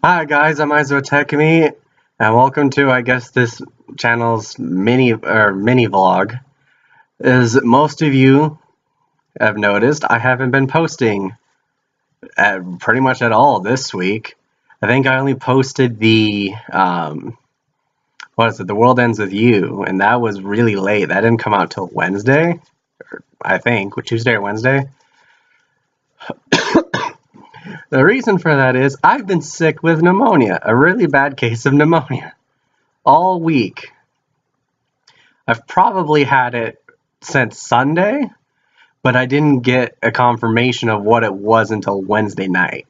Hi guys, I'm Izua Tekami, and welcome to this channel's mini vlog. As most of you have noticed, I haven't been posting pretty much at all this week. I think I only posted the The World Ends With You, and that was really late. That didn't come out till Wednesday, I think, Tuesday or Wednesday. The reason for that is I've been sick with pneumonia, a really bad case of pneumonia, all week. I've probably had it since Sunday, but I didn't get a confirmation of what it was until Wednesday night.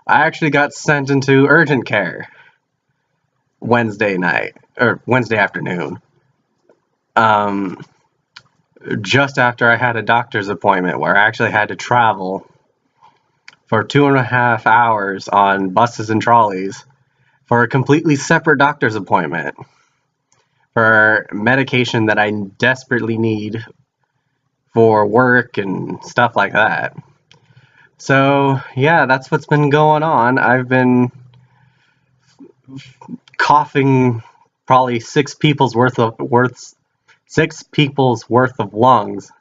I actually got sent into urgent care Wednesday night, or Wednesday afternoon, just after I had a doctor's appointment where I actually had to travel for 2.5 hours on buses and trolleys for a completely separate doctor's appointment for medication that I desperately need for work and stuff like that. So yeah, that's what's been going on. I've been coughing probably six people's worth of lungs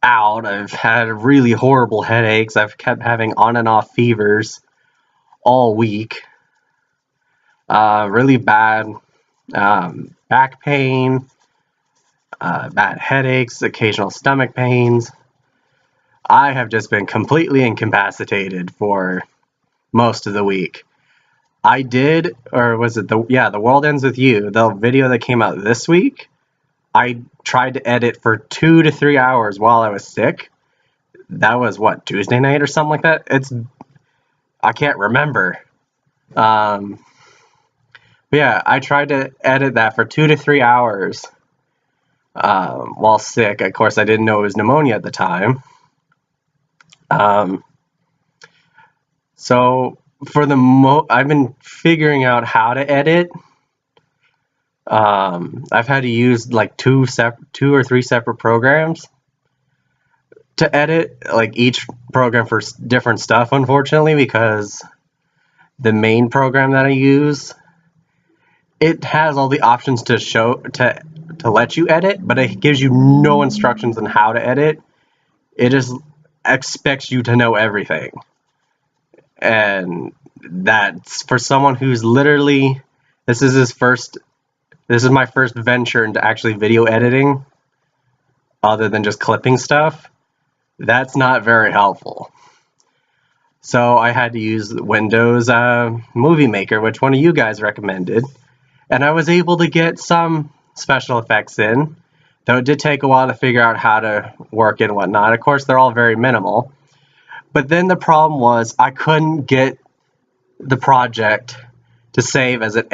out. I've had really horrible headaches. I've kept having on and off fevers all week. Really bad back pain, bad headaches, occasional stomach pains. I have just been completely incapacitated for most of the week. I did, or was it The World Ends With You, the video that came out this week, I tried to edit for 2 to 3 hours while I was sick. That was Tuesday night or something like that? I can't remember. But yeah, I tried to edit that for 2 to 3 hours while sick. Of course, I didn't know it was pneumonia at the time. So for I've been figuring out how to edit. I've had to use like two or three separate programs to edit, like each program for different stuff, unfortunately, because the main program that I use, it has all the options to let you edit, but it gives you no instructions on how to edit. It just expects you to know everything. And that's for someone who's literally, this is my first venture into actually video editing, other than just clipping stuff. That's not very helpful. So I had to use Windows Movie Maker, which one of you guys recommended, and I was able to get some special effects in, though it did take a while to figure out how to work it and whatnot. Of course, they're all very minimal. But then the problem was I couldn't get the project to save as an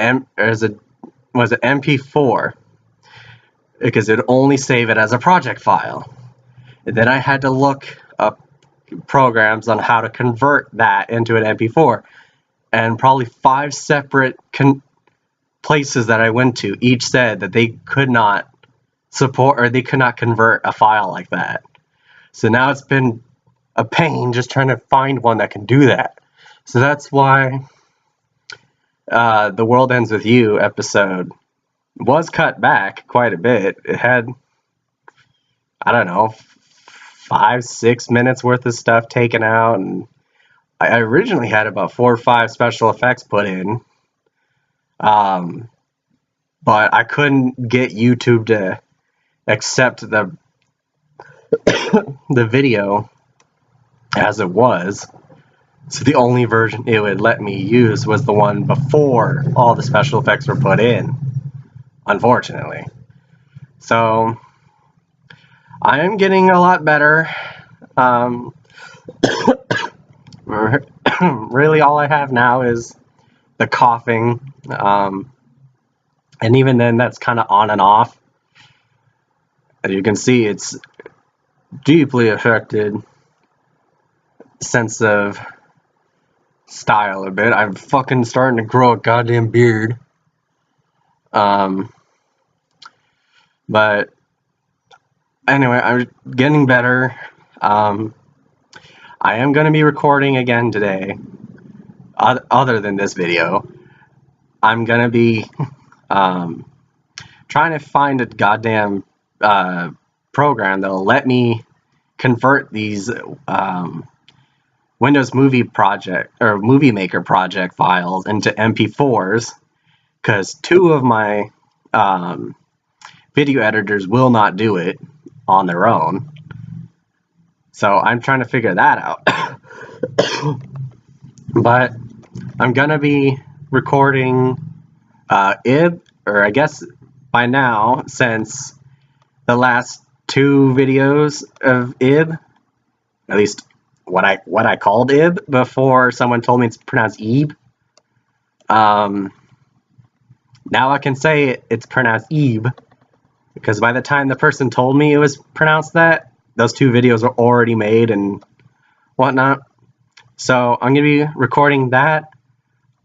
MP4, because it would only save it as a project file. And then I had to look up programs on how to convert that into an MP4, and probably 5 separate places that I went to each said that they could not support, or they could not convert a file like that. So now it's been a pain just trying to find one that can do that. So that's why The World Ends With You episode was cut back quite a bit. It had, I don't know, 5-6 minutes worth of stuff taken out, and I originally had about 4 or 5 special effects put in, but I couldn't get YouTube to accept the video as it was. So the only version it would let me use was the one before all the special effects were put in, unfortunately. So I am getting a lot better. Really all I have now is the coughing, and even then that's kind of on and off. As you can see, it's deeply affected sense of style a bit. I'm fucking starting to grow a goddamn beard. But anyway, I'm getting better. I am going to be recording again today. other than this video, I'm gonna be trying to find a goddamn program that'll let me convert these Windows Movie Project or Movie Maker project files into MP4s, because 2 of my video editors will not do it on their own. So I'm trying to figure that out. But I'm gonna be recording IB, or I guess by now, since the last 2 videos of IB, at least what I called IB before someone told me it's pronounced Ebe. Now I can say it's pronounced Ebe, because by the time the person told me it was pronounced that, those 2 videos are already made and whatnot. So I'm gonna be recording that.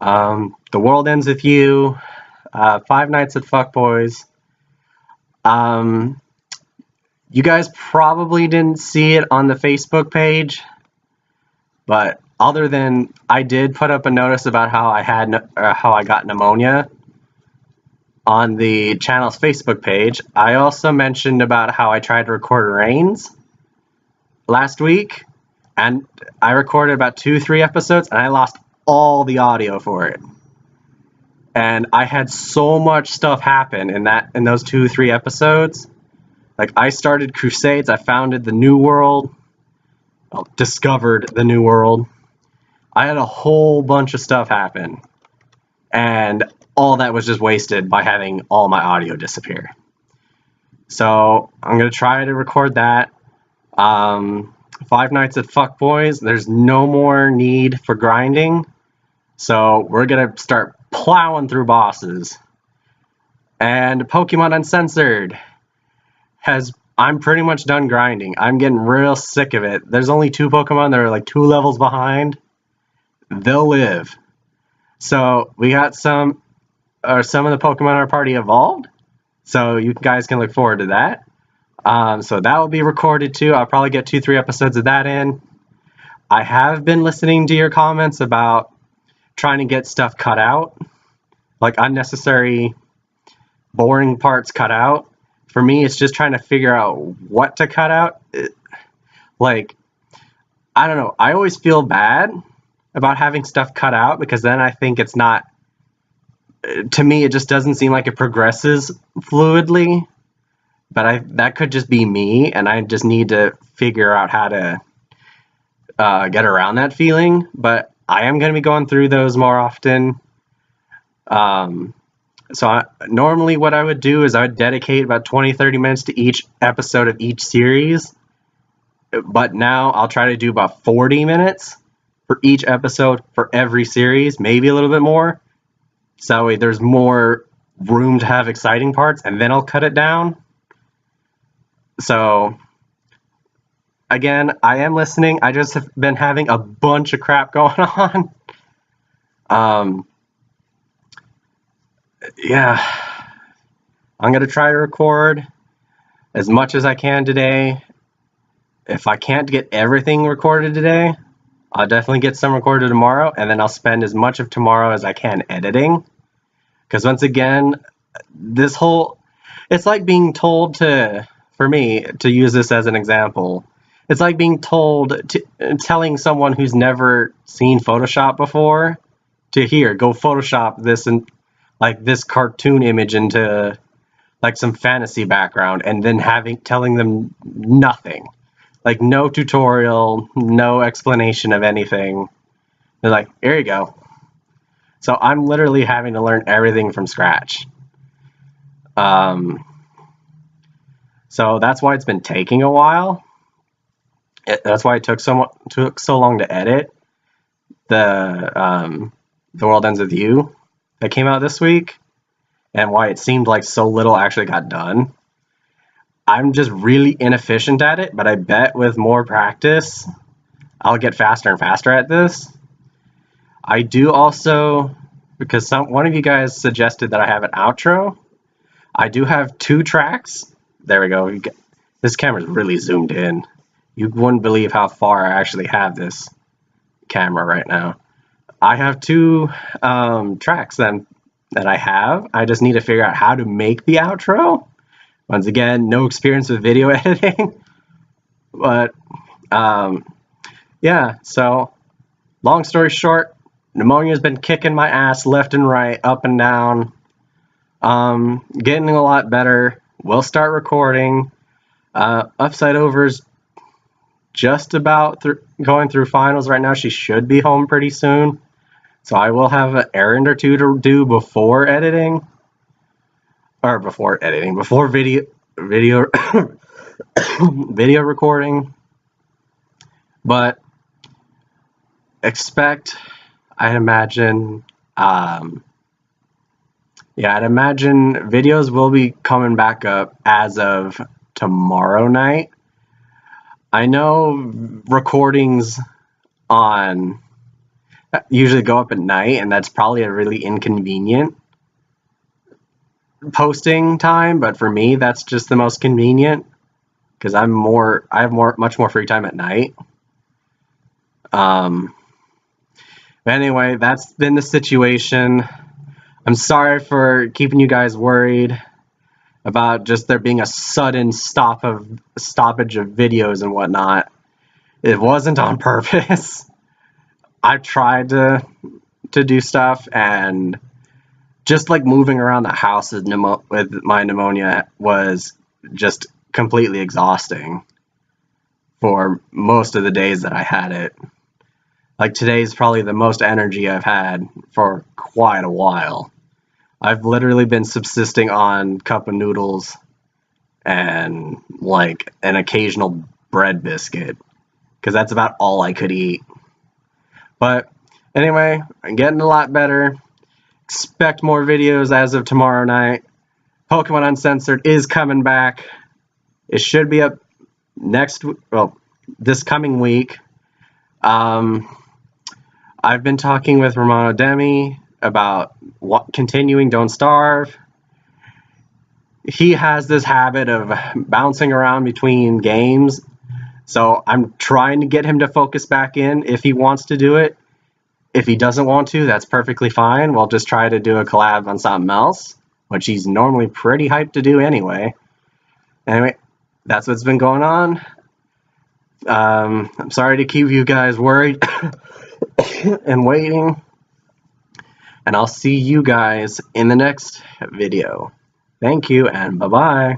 The World Ends With You, Five Nights at Fuckboys. You guys probably didn't see it on the Facebook page, but other than I did put up a notice about how I got pneumonia on the channel's Facebook page, I also mentioned about how I tried to record Reigns last week, and I recorded about 2-3 episodes, and I lost all the audio for it. And I had so much stuff happen in those 2-3 episodes. Like, I started Crusades, I founded the New World, discovered the New World. I had a whole bunch of stuff happen, and all that was just wasted by having all my audio disappear. So I'm gonna try to record that. Five Nights at Fuckboys, there's no more need for grinding, so we're gonna start plowing through bosses. And Pokemon Uncensored I'm pretty much done grinding. I'm getting real sick of it. There's only 2 Pokemon that are like 2 levels behind. They'll live. So we got some of the Pokemon in our party evolved, so you guys can look forward to that. So that will be recorded too. I'll probably get 2-3 episodes of that in. I have been listening to your comments about trying to get stuff cut out, like unnecessary, boring parts cut out. For me, it's just trying to figure out what to cut out. Like, I don't know. I always feel bad about having stuff cut out, because then I think it's not, to me, it just doesn't seem like it progresses fluidly. But that could just be me, and I just need to figure out how to get around that feeling. But I am going to be going through those more often. Normally what I would do is I would dedicate about 20-30 minutes to each episode of each series. But now I'll try to do about 40 minutes for each episode for every series, maybe a little bit more. So that way there's more room to have exciting parts, and then I'll cut it down. So, again, I am listening. I just have been having a bunch of crap going on. Yeah, I'm going to try to record as much as I can today. If I can't get everything recorded today, I'll definitely get some recorded tomorrow, and then I'll spend as much of tomorrow as I can editing. Because once again, it's like being told for me, to use this as an example, it's like being telling someone who's never seen Photoshop before to go Photoshop this and like this cartoon image into like some fantasy background, and then telling them nothing, like no tutorial, no explanation of anything. They're like, here you go. So I'm literally having to learn everything from scratch. So that's why it's been taking a while. That's why it took so long to edit the World Ends With You that came out this week, and why it seemed like so little actually got done. I'm just really inefficient at it, but I bet with more practice, I'll get faster and faster at this. I do also, because one of you guys suggested that I have an outro, I do have 2 tracks. There we go. This camera's really zoomed in. You wouldn't believe how far I actually have this camera right now. I have two tracks that I have. I just need to figure out how to make the outro. Once again, no experience with video editing. But yeah, so long story short, Pneumonia's been kicking my ass left and right, up and down. Getting a lot better. We'll start recording. Upside Over's just about going through finals right now. She should be home pretty soon. So I will have an errand or two to do before editing. Or before video video recording. But expect, I'd imagine, I'd imagine videos will be coming back up as of tomorrow night. I know recordings usually go up at night, and that's probably a really inconvenient posting time, but for me that's just the most convenient because I have much more free time at night. But anyway, that's been the situation. I'm sorry for keeping you guys worried about just there being a sudden stoppage of videos and whatnot. It wasn't on purpose. I tried to do stuff, and just like moving around the house with my pneumonia was just completely exhausting for most of the days that I had it. Like today's probably the most energy I've had for quite a while. I've literally been subsisting on cup of noodles and like an occasional bread biscuit because that's about all I could eat. But anyway, I'm getting a lot better. Expect more videos as of tomorrow night. Pokemon Uncensored is coming back. It should be up this coming week. I've been talking with Romano Demi about continuing Don't Starve. He has this habit of bouncing around between games, so I'm trying to get him to focus back in if he wants to do it. If he doesn't want to, that's perfectly fine. We'll just try to do a collab on something else, which he's normally pretty hyped to do anyway. Anyway, that's what's been going on. I'm sorry to keep you guys worried and waiting. And I'll see you guys in the next video. Thank you, and bye-bye.